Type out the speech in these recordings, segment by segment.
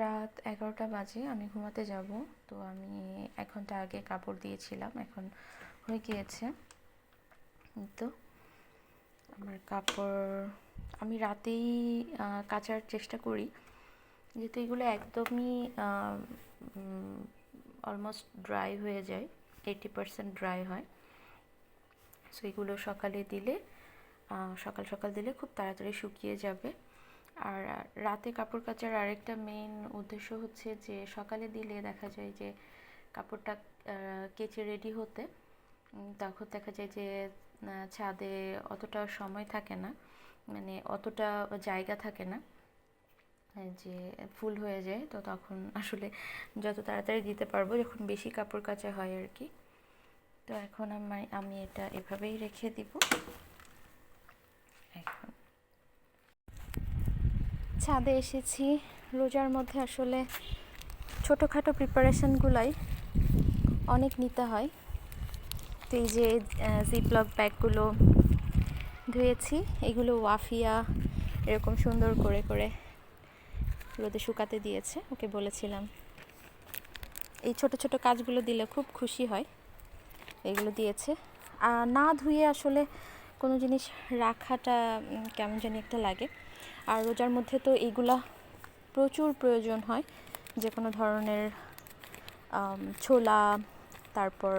রাত 11টা বাজে, আমি ঘুমাতে যাব। তো আমি 1 ঘন্টা আগে কাপড় দিয়েছিলাম, এখন হয়ে গিয়েছে। তো আমার কাপড় আমি রাতেই কাচার চেষ্টা করি, যেহেতু এগুলো একদমই অলমোস্ট ড্রাই হয়ে যায়, 80% ড্রাই হয়। সো এগুলো সকালে দিলে সকাল সকাল দিলে খুব তাড়াতাড়ি শুকিয়ে যাবে। আর রাতে কাপড় কাচার আরেকটা মেইন উদ্দেশ্য হচ্ছে যে সকালে দিলে দেখা যায় যে কাপড়টা কেচে রেডি হতে তখন দেখা যায় যে ছাদে অতটা সময় থাকে না, মানে অতটা জায়গা থাকে না, যে ফুল হয়ে যায়। তো তখন আসলে যত তাড়াতাড়ি দিতে পারবো, যখন বেশি কাপড় কাচা হয় আর কি। তো এখন আমি এটা এভাবেই রেখে দিব। এখন ছাদে এসেছি। রোজার মধ্যে আসলে ছোটোখাটো প্রিপারেশনগুলাই অনেক নিতে হয়। তো এই যে জিপলক ব্যাগগুলো ধুয়েছি, এগুলো ওয়াফিয়া এরকম সুন্দর করে করে রোদে শুকাতে দিয়েছে। ওকে বলেছিলাম এই ছোট ছোট কাজগুলো দিলে খুব খুশি হয়, এগুলো দিয়েছে। না ধুয়ে আসলে কোনো জিনিস রাখাটা কেমন জানি একটা লাগে। আর রোজার মধ্যে তো এইগুলা প্রচুর প্রয়োজন হয়, যে কোনো ধরনের ছোলা, তারপর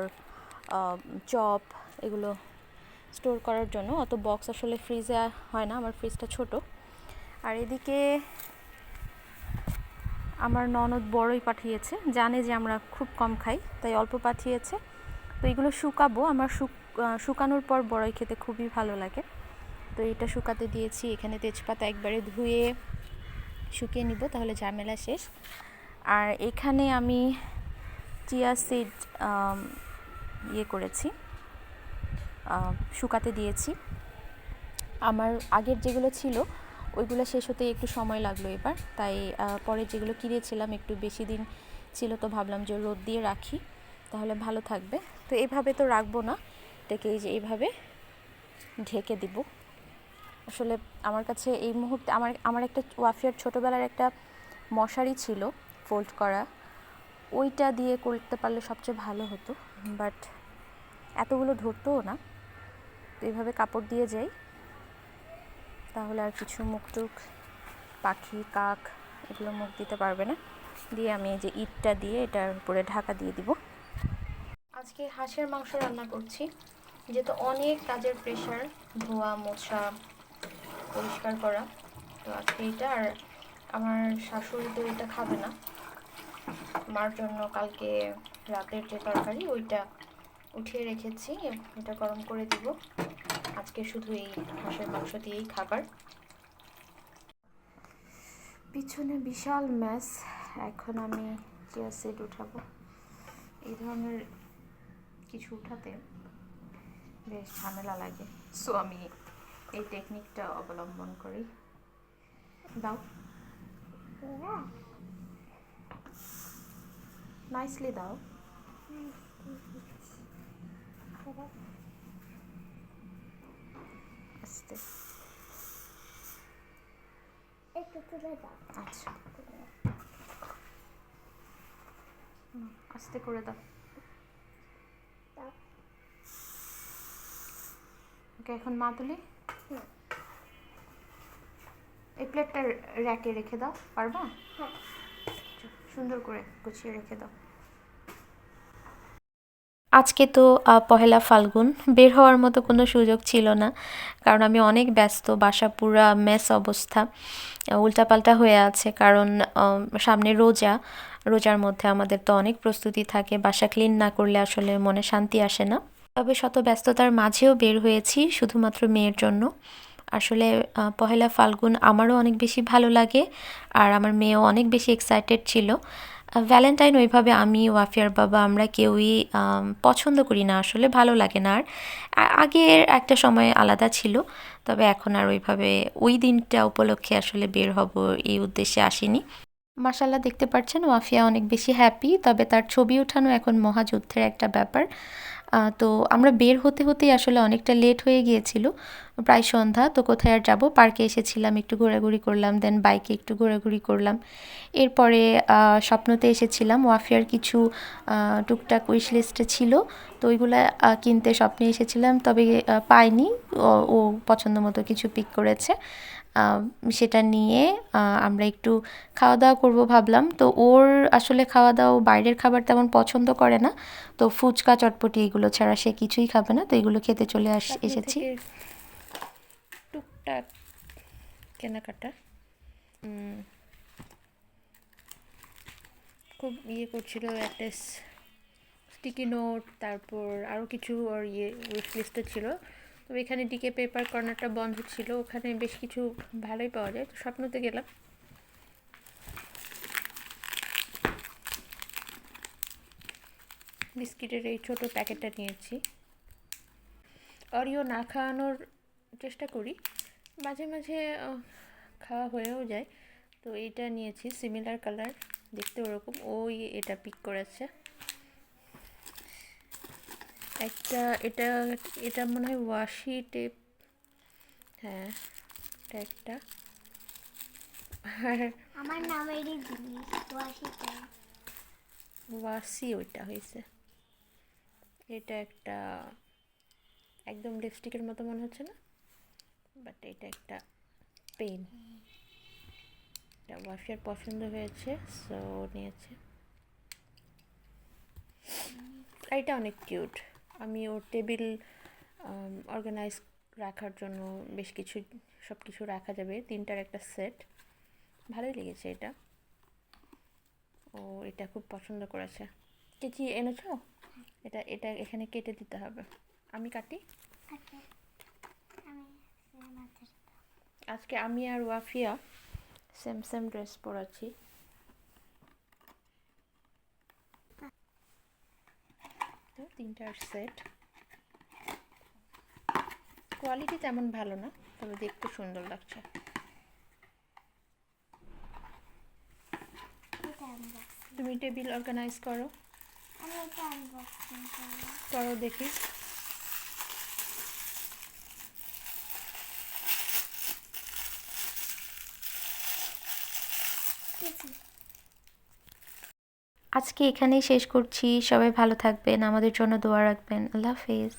চপ, এগুলো স্টোর করার জন্য। অত বক্স আসলে ফ্রিজে হয় না, আমার ফ্রিজটা ছোট। আর এদিকে আমার ননদ বড়ই পাঠিয়েছে, জানে যে আমরা খুব কম খাই, তাই অল্প পাঠিয়েছে। তো এগুলো শুকাবো, আমার শুকানোর পর বড়ই খেতে খুবই ভালো লাগে। তো এটা শুকাতে দিয়েছি। এখানে তেজপাতা একবারে ধুয়ে শুকিয়ে নিব, তাহলে ঝামেলা শেষ। আর এখানে আমি চিয়া সিড করেছি, শুকাতে দিয়েছি। আমার আগের যেগুলো ছিল ওইগুলো শেষ হতে একটু সময় লাগলো এবার, তাই পরে যেগুলো কিনেছিলাম একটু বেশি দিন ছিল, তো ভাবলাম যে রোদ দিয়ে রাখি তাহলে ভালো থাকবে। তো এইভাবে তো রাখবো না, এটাকে এই যে এইভাবে ঢেকে দিব। আসলে আমার কাছে এই মুহূর্তে আমার একটা ওয়াফিয়ার ছোটোবেলার একটা মশারি ছিল ফোল্ড করা, ওইটা দিয়ে করতে পারলে সবচেয়ে ভালো হতো, বাট এতগুলো ধরতোও না। তো এইভাবে কাপড় দিয়ে যাই, তাহলে আর কিছু মুখ টুক, পাখি, কাক এগুলো মুখ দিতে পারবে না। দিয়ে আমি এই যে ইটটা দিয়ে এটার উপরে ঢাকা দিয়ে দিব। আজকে হাঁসের মাংস রান্না করছি, যেহেতু অনেক কাজের প্রেশার, ধোয়া মোছা পরিষ্কার করা। তো আজকে এটা, আর আমার শাশুড়ি তো এটা খাবে না, মার জন্য কালকে রাতের যে তরকারি ওইটা উঠিয়ে রেখেছি, এটা গরম করে দিব। আজকে শুধু এই হাঁসের মাংস দিয়েই খাবার। পিছনে বিশাল ম্যাস, এখন আমি চিয়া সিড উঠাবো। এই ধরনের কিছু উঠাতে বেশ ঝামেলা লাগে, সো আমি এই টেকনিকটা অবলম্বন করি। দাও, নাইসলি দাও। আস্তে, আচ্ছা আস্তে করে দাও। ওকে, এখন মা তুলি। এই প্লেটটা র্যাকে রেখে দাও, পারবা? সুন্দর করে গুছিয়ে রেখে দাও। আজকে তো পহেলা ফাল্গুন, বের হওয়ার মতো কোনো সুযোগ ছিল না, কারণ আমি অনেক ব্যস্ত, বাসা পুরা মেস অবস্থা, উল্টাপাল্টা হয়ে আছে। কারণ সামনে রোজার মধ্যে আমাদের তো অনেক প্রস্তুতি থাকে, বাসা ক্লিন না করলে আসলে মনে শান্তি আসে না। তবে শত ব্যস্ততার মাঝেও বের হয়েছি শুধুমাত্র মেয়ের জন্য। আসলে পহেলা ফাল্গুন আমারও অনেক বেশি ভালো লাগে, আর আমার মেয়েও অনেক বেশি এক্সাইটেড ছিল। ভ্যালেন্টাইন ওইভাবে আমি, ওয়াফিয়ার বাবা, আমরা কেউই পছন্দ করি না, আসলে ভালো লাগে না। আর আগের একটা সময় আলাদা ছিল, তবে এখন আর ওইভাবে ওই দিনটা উপলক্ষে আসলে বের হব এই উদ্দেশ্যে আসিনি। মাশাল্লাহ দেখতে পাচ্ছেন ওয়াফিয়া অনেক বেশি হ্যাপি, তবে তার ছবি ওঠানো এখন মহাযুদ্ধের একটা ব্যাপার। তো আমরা বের হতে হতেই আসলে অনেকটা লেট হয়ে গিয়েছিল, প্রায় সন্ধ্যা। তো কোথায় আর যাব, পার্কে এসেছিলাম, একটু ঘোরাঘুরি করলাম, দেন বাইকে একটু ঘোরাঘুরি করলাম। এরপরে স্বপ্নতে এসেছিলাম, ওয়াফিয়ার কিছু টুকটাক উইশ লিস্টে ছিল, তো ওইগুলা কিনতে স্বপ্নে এসেছিলাম, তবে পাইনি। ও পছন্দ মতো কিছু পিক করেছে, সেটা নিয়ে আমরা একটু খাওয়া দাওয়া করবো ভাবলাম। তো ওর আসলে খাওয়া দাওয়া, বাইরের খাবার তেমন পছন্দ করে না, তো ফুচকা চটপটি এগুলো ছাড়া সে কিছুই খাবে না, তো এগুলো খেতে চলে এসেছি। টুকটাক কেনাকাটা খুব করছিল, একটা স্টিকি নোট, তারপর আরও কিছু ওর উইশ লিস্টে ছিল। তো এখানে ডিকে পেপার কর্নারটা বন্ধ ছিল, ওখানে বেশ কিছু ভালোই পাওয়া যায়, তো স্বপ্নতে গেলাম। বিস্কিটের এই ছোট প্যাকেটটা নিয়েছি। অরিও না খাওয়ানোর চেষ্টা করি, মাঝে মাঝে খাওয়া হয়েও যায়। তো এইটা নিয়েছি, সিমিলার কালার, দেখতে ওরকম, ওই এটা পিক করেছে একটা। এটা এটা মনে হয় ওয়াশি টেপ, হ্যাঁ এটা একটা। আর আমার নামেরই জিনিস ওয়াশি ওইটা হয়েছে। এটা একটা একদম লিপস্টিকের মতো মনে হচ্ছে না, বাট এটা একটা পেন। এটা ওয়াফিয়ার পছন্দ হয়েছে, সো নিয়েছে। এটা অনেক কিউট, আমি ওর টেবিল অর্গানাইজ রাখার জন্য বেশ কিছু, সব কিছু রাখা যাবে, 3টার একটা সেট, ভালোই লেগেছে এটা। ও এটা খুব পছন্দ করেছে। কেচি এনেছো? এটা এটা এখানে কেটে দিতে হবে, আমি কাটি। আজকে আমি আর ওয়াফিয়া সেম সেম ড্রেস পরেছি। তো 3টার সেট, কোয়ালিটি তেমন ভালো না, তবে দেখতে সুন্দর লাগছে। তুমি টেবিল অর্গানাইজ করো, করো দেখি। আজকে এখানেই শেষ করছি, সবাই ভালো থাকবেন, আমাদের জন্য দোয়া রাখবেন, আল্লাহ হাফেজ।